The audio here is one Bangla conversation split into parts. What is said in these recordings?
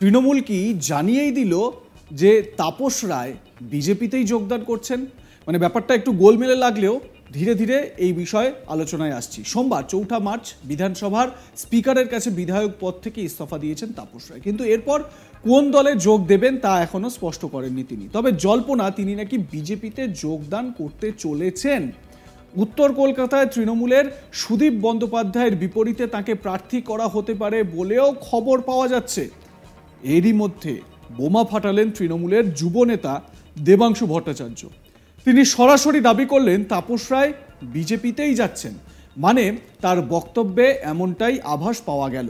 তৃণমূল কি জানিয়েই দিল যে তাপস রায় বিজেপিতেই যোগদান করছেন? মানে ব্যাপারটা একটু গোলমেলে লাগলেও ধীরে ধীরে এই বিষয়ে আলোচনায় আসছি। সোমবার ৪ঠা মার্চ বিধানসভার স্পিকারের কাছে বিধায়ক পদ থেকে ইস্তফা দিয়েছেন তাপস রায়, কিন্তু এরপর কোন দলে যোগ দেবেন তা এখনো স্পষ্ট করেননি তিনি। তবে জল্পনা তিনি নাকি বিজেপিতে যোগদান করতে চলেছেন। উত্তর কলকাতায় তৃণমূলের সুদীপ বন্দ্যোপাধ্যায়ের বিপরীতে তাকে প্রার্থী করা হতে পারে বলেও খবর পাওয়া যাচ্ছে। এরই মধ্যে বোমা ফাটালেন তৃণমূলের যুবনেতা দেবাংশু ভট্টাচার্য। তিনি সরাসরি দাবি করলেন তাপস রায় বিজেপিতেই যাচ্ছেন, মানে তার বক্তব্যে এমনটাই আভাস পাওয়া গেল।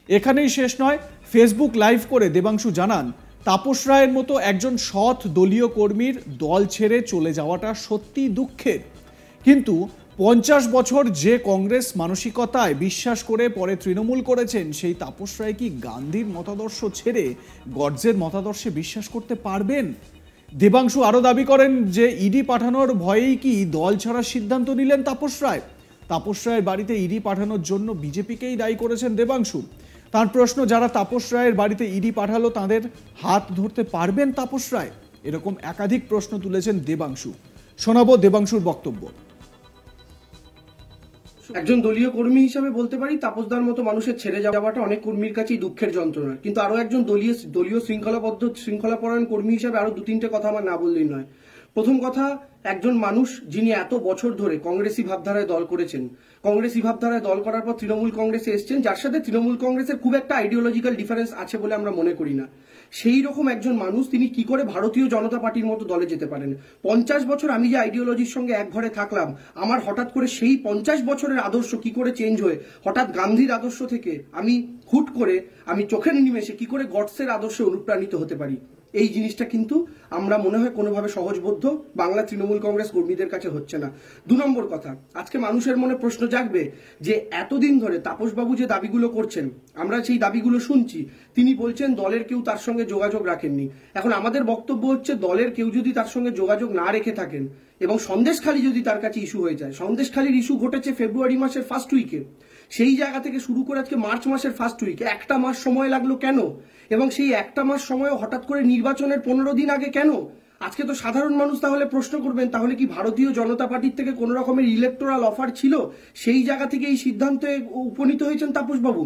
এখানেই শেষ নয়, ফেসবুক লাইভ করে দেবাংশু জানান তাপস রায়ের মতো একজন সৎ দলীয় কর্মীর দল ছেড়ে চলে যাওয়াটা সত্যি দুঃখের, কিন্তু 50 বছর যে কংগ্রেস মানসিকতায় বিশ্বাস করে পরে তৃণমূল করেছেন সেই তাপস রায় কি গান্ধীর মতাদর্শ ছেড়ে গডসের মতাদর্শে বিশ্বাস করতে পারবেন? দেবাংশু আরও দাবি করেন যে ইডি পাঠানোর ভয়েই কি দল ছাড়ার সিদ্ধান্ত নিলেন তাপস রায়। তাপস রায়ের বাড়িতে ইডি পাঠানোর জন্য বিজেপিকেই দায়ী করেছেন দেবাংশু। তার প্রশ্ন, যারা তাপস রায়ের বাড়িতে ইডি পাঠালো তাদের হাত ধরতে পারবেন তাপস রায়? এরকম একাধিক প্রশ্ন তুলেছেন দেবাংশু। শোনাবো দেবাংশুর বক্তব্য। একজন দলীয় কর্মী হিসেবে বলতে পারি তাপসদার মতো মানুষের ছেড়ে যাওয়াটা অনেক কর্মীর কাছেই দুঃখের যন্ত্রণা, কিন্তু আরো একজন দলীয় শৃঙ্খলাপরায়ণ কর্মী হিসেবে আরো ২-৩টে কথা আমার না বললেই নয়। প্রথম কথা, একজন মানুষ যিনি এত বছর ধরে কংগ্রেসি ভাবধারায় দল করেছেন, কংগ্রেসি ভাবধারায় দল করার পর তৃণমূল কংগ্রেসে এসছেন, যার সাথে তৃণমূল কংগ্রেসের খুব একটা আইডিওলজিক্যাল ডিফারেন্স আছে বলে আমরা মনে করি না, সেই রকম একজন মানুষ তিনি কি করে ভারতীয় জনতা পার্টির মতো দলে যেতে পারেন? 50 বছর আমি যে আইডিওলজির সঙ্গে এক ঘরে থাকলাম, আমার হঠাৎ করে সেই 50 বছরের আদর্শ কি করে চেঞ্জ হয়ে হঠাৎ গান্ধীর আদর্শ থেকে আমি হুট করে আমি চোখের নিমেষে কি করে গডসের আদর্শে অনুপ্রাণিত হতে পারি? এই জিনিসটা কিন্তু আমরা মনে হয় কোনোভাবে সহজবোধ্য বাংলা তৃণমূল কংগ্রেস কর্মীদের কাছে হচ্ছে না। ২ নম্বর কথা, আজকে মানুষের মনে প্রশ্ন জাগবে যে এতদিন ধরে তাপসবাবু যে দাবিগুলো করছেন, আমরা সেই দাবিগুলো শুনছি, তিনি বলছেন দলের কেউ তার সঙ্গে যোগাযোগ রাখেননি। এখন আমাদের বক্তব্য হচ্ছে দলের কেউ যদি তার সঙ্গে যোগাযোগ না রেখে থাকেন এবং সন্দেশখালী যদি তার কাছে ইস্যু হয়ে যায়, সন্দেশখালীর ইস্যু ঘটেছে ফেব্রুয়ারি মাসের ফার্স্ট উইকে, সেই জায়গা থেকে শুরু করে আজকে মার্চ মাসের ফার্স্ট উইকে একটা মাস সময় লাগলো কেন? এবং সেই একটা মাস সময় হঠাৎ করে নির্বাচনের 15 দিন আগে কেন? আজকে তো সাধারণ মানুষ তাহলে প্রশ্ন করবেন, তাহলে কি ভারতীয় জনতা পার্টির থেকে কোন রকমের ইলেকটোরাল অফার ছিল? সেই জায়গা থেকে এই সিদ্ধান্তে উপনীত হয়েছেন তাপসবাবু।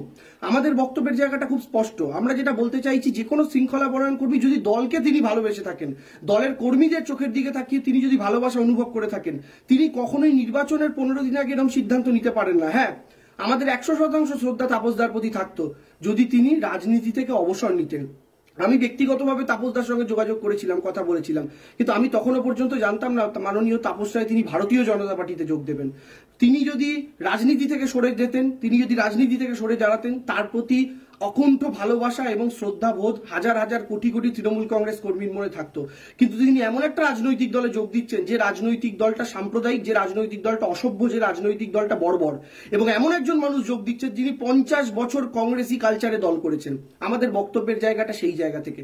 আমাদের বক্তব্যের জায়গাটা খুব স্পষ্ট। আমরা যেটা বলতে চাইছি, যে কোনো শৃঙ্খলা বরায়ণ কর্মী যদি দলকে তিনি ভালোবেসে থাকেন, দলের কর্মীদের চোখের দিকে তাকিয়ে তিনি যদি ভালোবাসা অনুভব করে থাকেন, তিনি কখনোই নির্বাচনের 15 দিন আগে এরকম সিদ্ধান্ত নিতে পারেন না। হ্যাঁ, আমাদের 100% শ্রদ্ধা তাপসদার প্রতি থাকতো যদি তিনি রাজনীতি থেকে অবসর নিতেন। আমি ব্যক্তিগতভাবে তাপসদার সঙ্গে যোগাযোগ করেছিলাম, কথা বলেছিলাম, কিন্তু আমি তখনও পর্যন্ত জানতাম না মাননীয় তাপস রায় তিনি ভারতীয় জনতা পার্টিতে যোগ দেবেন। তিনি যদি রাজনীতি থেকে সরে যেতেন, তিনি যদি রাজনীতি থেকে সরে দাঁড়াতেন, তার প্রতি অকুণ্ঠ ভালোবাসা এবং শ্রদ্ধা বোধ হাজার হাজার কোটি কোটি তৃণমূল কংগ্রেস কর্মীর মনে থাকতো। কিন্তু তিনি এমন একটা রাজনৈতিক দলে যোগ দিচ্ছেন যে রাজনৈতিক দলটা সাম্প্রদায়িক, যে রাজনৈতিক দলটা অসভ্য, যে রাজনৈতিক দলটা বর্বর, এবং এমন একজন মানুষ যোগ দিচ্ছেন যিনি 50 বছর কংগ্রেসি কালচারে দল করেছেন। আমাদের বক্তব্যের জায়গাটা সেই জায়গা থেকে।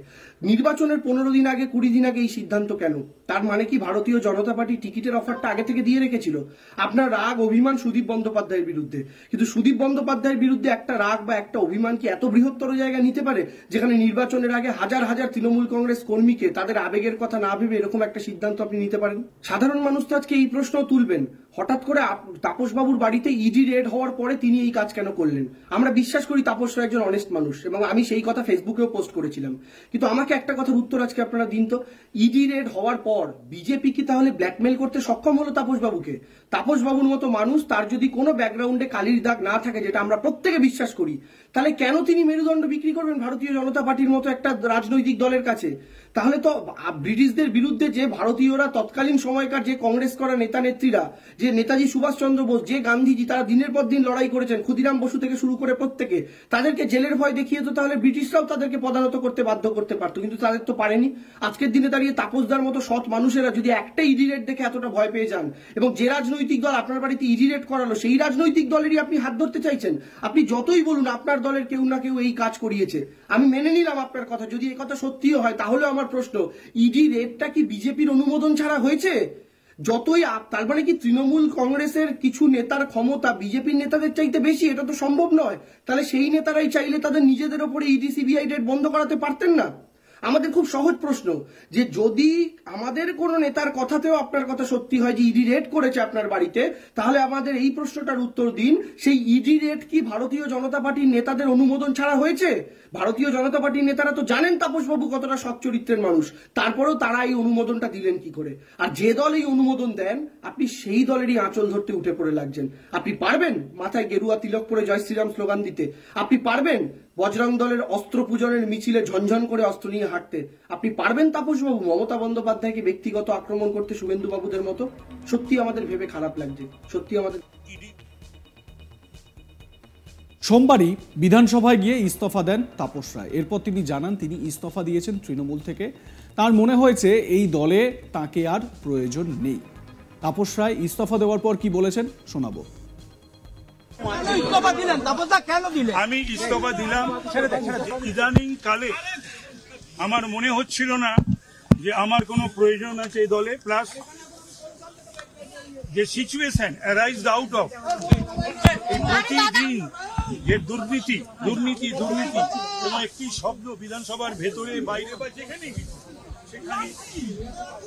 নির্বাচনের 15 দিন আগে, 20 দিন আগে এই সিদ্ধান্ত কেন? তার মানে কি ভারতীয় জনতা পার্টি টিকিটের অফারটা আগে থেকে দিয়ে রেখেছিল? আপনার রাগ অভিমান সুদীপ বন্দ্যোপাধ্যায়ের বিরুদ্ধে, কিন্তু সুদীপ বন্দ্যোপাধ্যায়ের বিরুদ্ধে একটা রাগ বা একটা অভিমান কি এত বৃহত্তর জায়গা নিতে পারে যেখানে নির্বাচনের আগে হাজার হাজার তৃণমূল কংগ্রেস কর্মীকে তাদের আবেগের কথা না ভেবে এরকম একটা সিদ্ধান্ত আপনি নিতে পারেন? সাধারণ মানুষ তো আজকে এই প্রশ্ন তুলবেন, হঠাৎ করে তাপসবাবুর বাড়িতে ইডি রেড হওয়ার পরে তিনি এই কাজ কেন করলেন? আমরা বিশ্বাস করি তাপস রায় একজন অনেস্ট মানুষ এবং আমি সেই কথা ফেসবুকেও পোস্ট করেছিলাম, কিন্তু আমাকে একটা কথার উত্তর আজকে আপনারা দিন তো, ইডি রেড হওয়ার পর বিজেপি কি তাহলে ব্ল্যাকমেল করতে সক্ষম হলো তাপসবাবুকে? তাপসবাবুর মতো মানুষ, তার যদি কোনো ব্যাকগ্রাউন্ডে কালির দাগ না থাকে, যেটা আমরা প্রত্যেকে বিশ্বাস করি, তাহলে কেন তিনি মেরুদণ্ড বিক্রি করবেন ভারতীয় জনতা পার্টির মতো একটা রাজনৈতিক দলের কাছে? তাহলে তো ব্রিটিশদের বিরুদ্ধে যে ভারতীয়রা তৎকালীন সময়কার যে কংগ্রেস করা নেতা নেত্রীরা, যে নেতাজি সুভাষচন্দ্র বোস, যে গান্ধীজি, তারা দিনের পর দিন লড়াই করেছেন, ক্ষুদিরাম বসু থেকে শুরু করে প্রত্যেকে, তাদেরকে জেলের ভয় দেখিয়ে তো তাহলে ব্রিটিশরাও তাদেরকে পদানত করতে বাধ্য করতে পারতো, কিন্তু তাদের তো পারেনি। আজকের দিনে দাঁড়িয়ে তাপসদার মতো সৎ মানুষেরা যদি একটা ইডি রেট দেখে এতটা ভয় পেয়ে যান, এবং যে রাজনৈতিক দল আপনার বাড়িতে ইডি রেট করালো সেই রাজনৈতিক দলেরই আপনি হাত ধরতে চাইছেন, আপনি যতই বলুন আপনার দলের কেউ না কেউ এই কাজ করিয়েছে, আমি মেনে নিলাম আপনার কথা, যদি এই কথা সত্যিও হয়, তাহলে আমার প্রশ্ন, ইডি রেটটা কি বিজেপির অনুমোদন ছাড়া হয়েছে? যতই তার মানে কি তৃণমূল কংগ্রেসের কিছু নেতার ক্ষমতা বিজেপির নেতাদের চাইতে বেশি? এটা তো সম্ভব নয়। তাহলে সেই নেতারাই চাইলে তাদের নিজেদের ওপরে ইডি সিবিআই রেড বন্ধ করাতে পারতেন না? আমাদের খুব সহজ প্রশ্ন, যে যদি আমাদের কোন নেতার কথাতেও আপনার কথা সত্যি হয় যে ইডি রেড করেছে আপনার বাড়িতে, তাহলে আমাদের এই প্রশ্নটার উত্তর দিন, সেই ইডি রেড কি ভারতীয় জনতা পার্টির নেতাদের অনুমোদন ছাড়া হয়েছে? ভারতীয় জনতা পার্টির নেতারা তো জানেন তাপসবাবু কতটা সৎ চরিত্রের মানুষ, তারপরেও তারা এই অনুমোদনটা দিলেন কি করে? আর যে দল এই অনুমোদন দেন, আপনি সেই দলেরই আঁচল ধরতে উঠে পড়ে লাগছেন। আপনি পারবেন মাথায় গেরুয়া তিলক পরে জয় শ্রীরাম স্লোগান দিতে? আপনি পারবেন বজরং দলের অস্ত্র পূজনের মিছিলে ঝনঝন করে অস্ত্র নিয়ে হাঁটতে? আপনি পারবেন তাপসবাবু মমতা বন্দ্যোপাধ্যায়কে ব্যক্তিগত আক্রমণ করতে শুভেন্দু বাবুদের মতো? সত্যি আমাদের ভেবে খারাপ লাগছে, সত্যি আমাদের। সোমবারই বিধানসভায় গিয়ে ইস্তফা দেন তাপস রায়। এরপর তিনি জানান তিনি ইস্তফা দিয়েছেন তৃণমূল থেকে। তার মনে হয়েছে এই দলে তাকে আর প্রয়োজন নেই। তাপস রায় ইস্তফা দেওয়ার পর কি বলেছেন শোনাবো। আমি ইস্তফা দিলাম ইদানিং কালে আমার মনে হচ্ছিল না যে আমার কোনো প্রয়োজন আছে এই দলে। প্লাস যে সিচুয়েশন অ্যারাইজ আউট অফ প্রতিদিন যে দুর্নীতি দুর্নীতি দুর্নীতি কোনো একটি শব্দ বিধানসভার ভেতরে বাইরে বা যেখানে সেখানে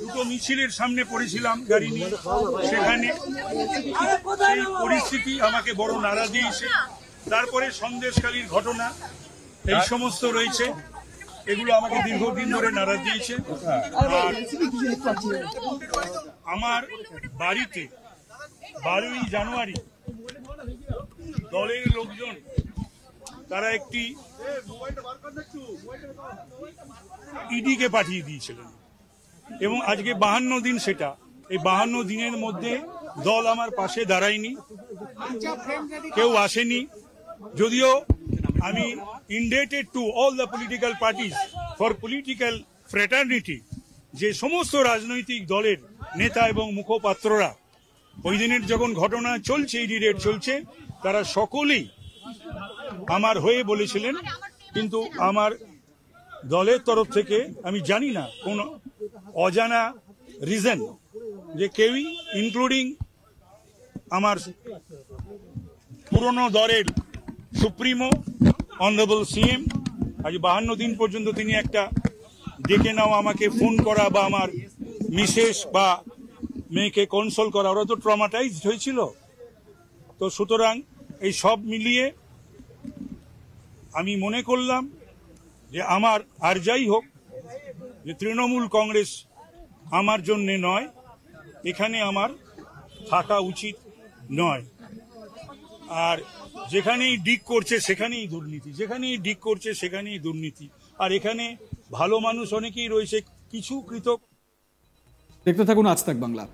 দুটো মিছিলের সামনে পড়েছিলাম গাড়ি নিয়ে, সেখানে সেই পরিস্থিতি আমাকে বড় নাড়া দিয়েছে। তারপরে সন্দেশখালীর ঘটনা এই সমস্ত রয়েছে, এগুলো আমাকে দীর্ঘদিন ধরে নাড়া দিয়েছে। আর আমার বাড়িতে 12ই জানুয়ারি দলের লোকজন তারা একটি ইডিকে পাঠিয়ে দিয়েছিলেন এবং আজকে 52 দিন, সেটা এই 52 দিনের মধ্যে দল আমার পাশে দাঁড়ায়নি, কেউ আসেনি। যদিও আমি ইন্ডেটেড to all the political parties for political fraternity, যে সমস্ত রাজনৈতিক দলের নেতা এবং মুখপাত্ররা ওই দিনের যখন ঘটনা চলছে, ইডি রেড চলছে, তারা সকলেই আমার হয়ে বলেছিলেন। কিন্তু আমার দলের তরফ থেকে আমি জানি না কোন অজানা রিজন যে কেউই, ইনক্লুডিং আমার পুরনো দলের সুপ্রিমো অনারেবল সিএম, আজ 52 দিন পর্যন্ত তিনি একটা ডেকে নাও আমাকে ফোন করা বা আমার মিসেস বা মেয়েকে কনসোল করা, ওরা তো ট্রমাটাইজড হয়েছিল। তো সুতরাং এই সব মিলিয়ে আমি মনে করলাম যে আমার আর যাই হোক, যে তৃণমূল কংগ্রেস আমার জন্যে নয়, এখানে আমার থাকা উচিত নয়। আর যেখানেই ডিগ করছে সেখানেই দুর্নীতি, যেখানেই ডিগ করছে সেখানেই দুর্নীতি। আর এখানে ভালো মানুষ অনেকেই রয়েছে, কিছু কৃতজ্ঞ। দেখতে থাকুন আজ তাক বাংলা।